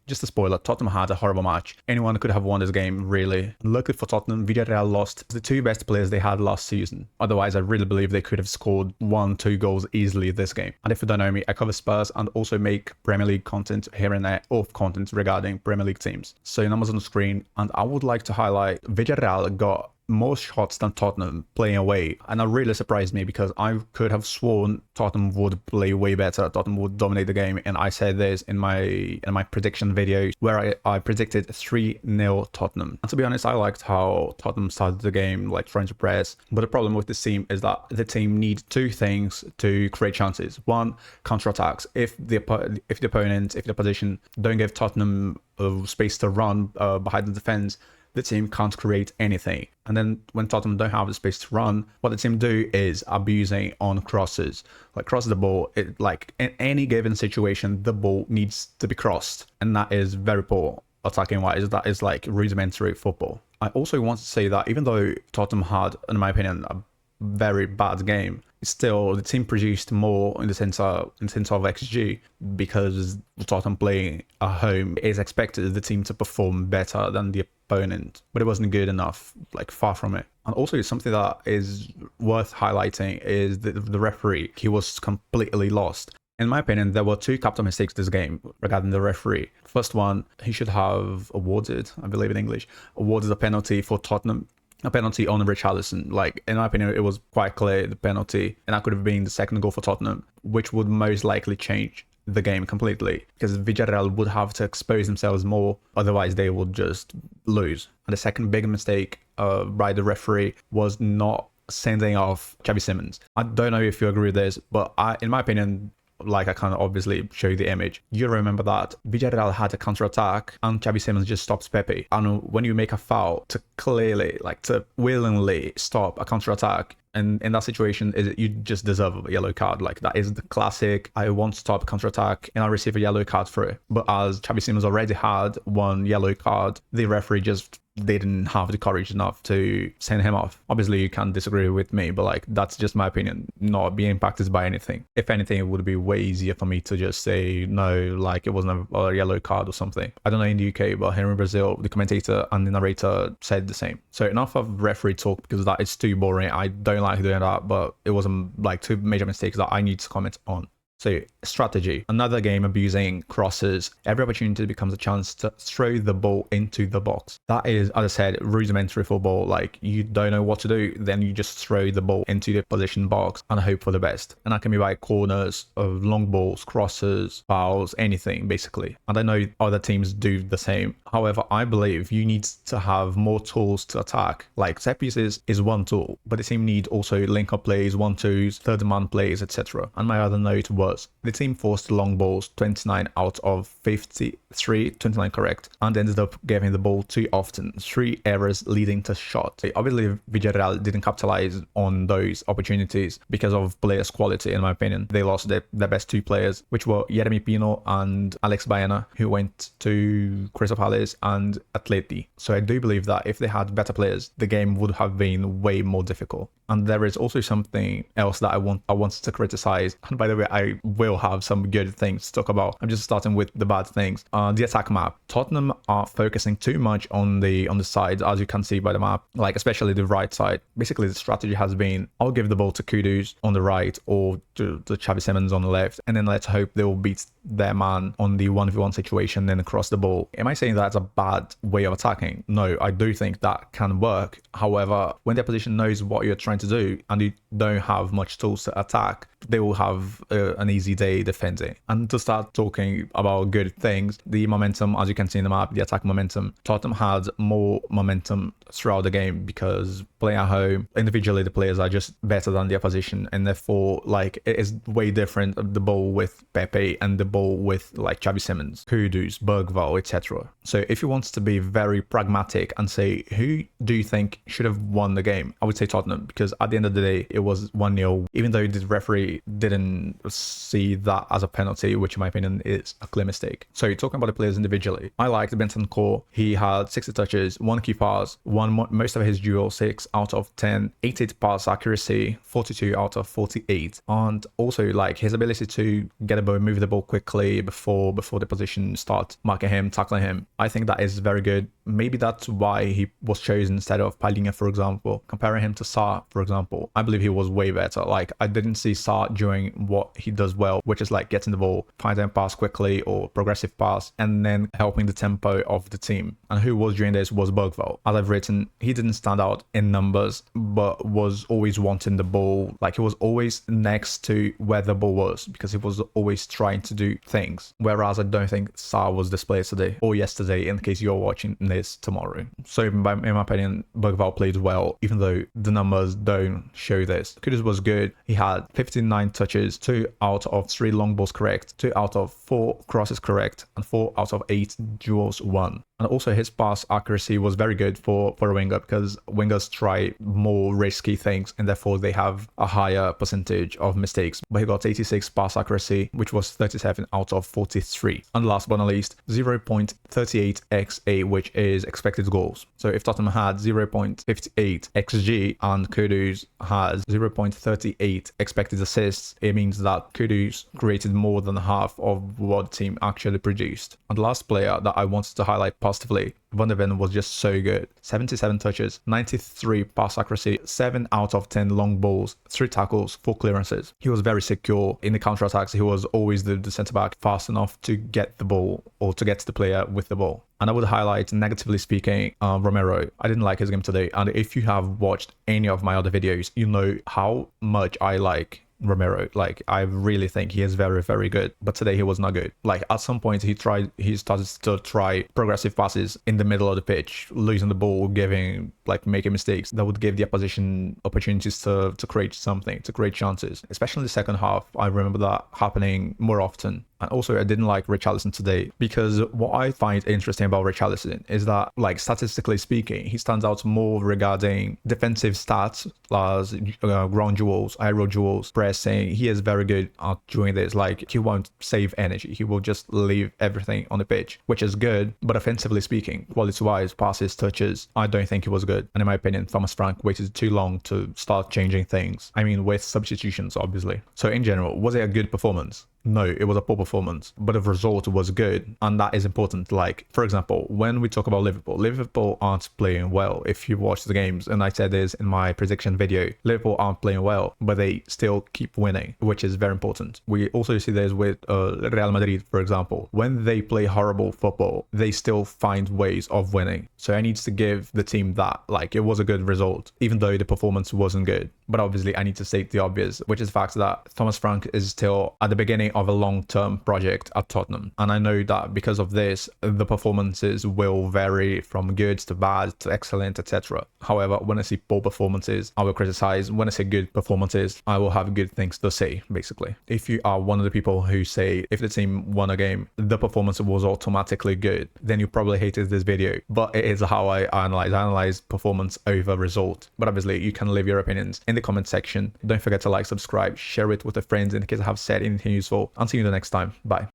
Just a spoiler, Tottenham had a horrible match. Anyone could have won this game, really. Luckily for Tottenham, Villarreal lost the two best players they had last season. Otherwise, I really believe they could have scored 1-2 goals easily this game. And if you don't know me, I cover Spurs and also make Premier League content here and there, of content regarding Premier League teams. So numbers on the screen, and I would like to highlight Villarreal got more shots than Tottenham playing away, and that really surprised me because I could have sworn Tottenham would play way better. Tottenham would dominate the game, and I said this in my prediction video where I predicted 3-0 Tottenham. And to be honest, I liked how Tottenham started the game, like trying to press. But the problem with this team is that the team needs two things to create chances. One, counter-attacks. If the opponent, if the opposition don't give Tottenham space to run behind the defense, the team can't create anything. And then when Tottenham don't have the space to run, what the team do is abusing on crosses. Like cross the ball, like in any given situation, the ball needs to be crossed. And that is very poor attacking wise. That is like rudimentary football. I also want to say that even though Tottenham had, in my opinion, a very bad game, still the team produced more in the sense of XG, because Tottenham playing at home is expected the team to perform better than the opponent, but it wasn't good enough, like far from it. And also something that is worth highlighting is the referee. He was completely lost. In my opinion, there were two capital mistakes this game regarding the referee. First one, he should have awarded, I believe in English, awarded a penalty for Tottenham. A penalty on Richarlison. Like, in my opinion, it was quite clear, the penalty, and that could have been the second goal for Tottenham, which would most likely change the game completely, because Villarreal would have to expose themselves more, otherwise they would just lose. And the second big mistake by the referee was not sending off Xavi Simons. I don't know if you agree with this, but in my opinion, like I can obviously show you the image, you remember that Villarreal had a counter-attack and Xavi Simons just stops Pepe. And when you make a foul to clearly, like to willingly stop a counter-attack, and in that situation, you just deserve a yellow card. Like, that is the classic, I want to stop a counter-attack and I receive a yellow card for it. But as Xavi Simons already had one yellow card, the referee just didn't have the courage enough to send him off. Obviously, you can disagree with me, but like, that's just my opinion, not being impacted by anything. If anything, it would be way easier for me to just say, no, like it wasn't a yellow card or something. I don't know in the UK, but here in Brazil, the commentator and the narrator said the same. So enough of referee talk, because that is too boring. I don't like doing that, but it wasn't like two major mistakes that I need to comment on. So, strategy. Another game abusing crosses. Every opportunity becomes a chance to throw the ball into the box. That is, as I said, rudimentary football. Like, you don't know what to do, then you just throw the ball into the opposition box and hope for the best. And that can be by corners, of long balls, crosses, fouls, anything, basically. And I know other teams do the same. However, I believe you need to have more tools to attack. Like, set pieces is one tool, but the team need also link-up plays, 1-2s, third-man plays, etc. And my other note was, the team forced long balls 29 out of 53, 29 correct, and ended up giving the ball too often, 3 errors leading to shots. Obviously, Villarreal didn't capitalize on those opportunities because of players' quality, in my opinion. They lost their best 2 players, which were Yeremy Pino and Alex Baena, who went to Crystal Palace and Atleti. So I do believe that if they had better players, the game would have been way more difficult. And there is also something else that I wanted to criticize. And by the way, I will have some good things to talk about. I'm just starting with the bad things. The attack map. Tottenham are focusing too much on the sides, as you can see by the map, like especially the right side. Basically, the strategy has been, I'll give the ball to Kudus on the right or to Xavi Simons on the left, and then let's hope they will beat their man on the 1v1 situation, then across the ball. Am I saying that's a bad way of attacking? No, I do think that can work. However, when the opposition knows what you're trying to do and you don't have much tools to attack, they will have an easy day defending. And to start talking about good things, the momentum, as you can see in the map, the attack momentum, Tottenham had more momentum throughout the game because playing at home, individually the players are just better than the opposition, and therefore like it is way different, the ball with Pepe and the ball with like Xavi Simons, Kudus, Bergvall, etc. So if you want to be very pragmatic and say who do you think should have won the game, I would say Tottenham, because at the end of the day it was 1-0. Even though the referee actually didn't see that as a penalty, which in my opinion is a clear mistake. So talking about the players individually, I liked Bentancur. He had 60 touches, 1 key pass, won most of his duels, 6 out of 10, 88 pass accuracy, 42 out of 48. And also like his ability to get a ball, move the ball quickly before the position start marking him, tackling him. I think that is very good. Maybe that's why he was chosen instead of Palhinha, for example. Comparing him to Sarr, for example, I believe he was way better. Like, I didn't see Sarr doing what he does well, which is like getting the ball, finding a pass quickly or progressive pass, and then helping the tempo of the team. And who was doing this was Bergvall. As I've written, he didn't stand out in numbers, but was always wanting the ball. Like, he was always next to where the ball was because he was always trying to do things. Whereas I don't think Sarr was displayed today or yesterday, in case you're watching this tomorrow. So in my opinion, Bergvall played well, even though the numbers don't show this. Kudus was good. He had 59 touches, 2 out of 3 long balls correct, 2 out of 4 crosses correct, and 4 out of 8 duels won. And also his pass accuracy was very good for a winger because wingers try more risky things and therefore they have a higher percentage of mistakes. But he got 86 pass accuracy, which was 37 out of 43. And last but not least, 0.38 XA, which is expected goals. So if Tottenham had 0.58 XG and Kudus has 0.38 expected assists, it means that Kudus created more than half of what the team actually produced. And the last player that I wanted to highlight positively, Van der Ven, was just so good. 77 touches, 93 pass accuracy, 7 out of 10 long balls, 3 tackles, 4 clearances. He was very secure in the counter-attacks. He was always the centre-back fast enough to get the ball or to get to the player with the ball. And I would highlight, negatively speaking, Romero. I didn't like his game today. And if you have watched any of my other videos, you know how much I like Romero. Like, I really think he is very, very good, but today he was not good. Like, at some point he started to try progressive passes in the middle of the pitch, losing the ball, making mistakes that would give the opposition opportunities to create something, to create chances, especially in the second half. I remember that happening more often. And also, I didn't like Richarlison today because what I find interesting about Richarlison is that, like, statistically speaking, he stands out more regarding defensive stats, as ground duels, aerial duels, pressing. He is very good at doing this. Like, he won't save energy. He will just leave everything on the pitch, which is good. But offensively speaking, quality-wise, passes, touches, I don't think he was good. And in my opinion, Thomas Frank waited too long to start changing things. I mean, with substitutions, obviously. So in general, was it a good performance? No, it was a poor performance, but the result was good, and that is important. Like, for example, when we talk about Liverpool aren't playing well. If you watch the games, and I said this in my prediction video, Liverpool aren't playing well, but they still keep winning, which is very important. We also see this with Real Madrid, for example. When they play horrible football, they still find ways of winning. So I need to give the team that. Like, it was a good result, even though the performance wasn't good. But obviously, I need to state the obvious, which is the fact that Thomas Frank is still at the beginning of a long-term project at Tottenham. And I know that because of this, the performances will vary from good to bad to excellent, etc. However, when I see poor performances, I will criticize. When I say good performances, I will have good things to say, basically. If you are one of the people who say if the team won a game, the performance was automatically good, then you probably hated this video. But it is how I analyze performance over result. But obviously, you can leave your opinions in the comment section. Don't forget to like, subscribe, share it with your friends in case I have said anything useful. I'll see you the next time. Bye.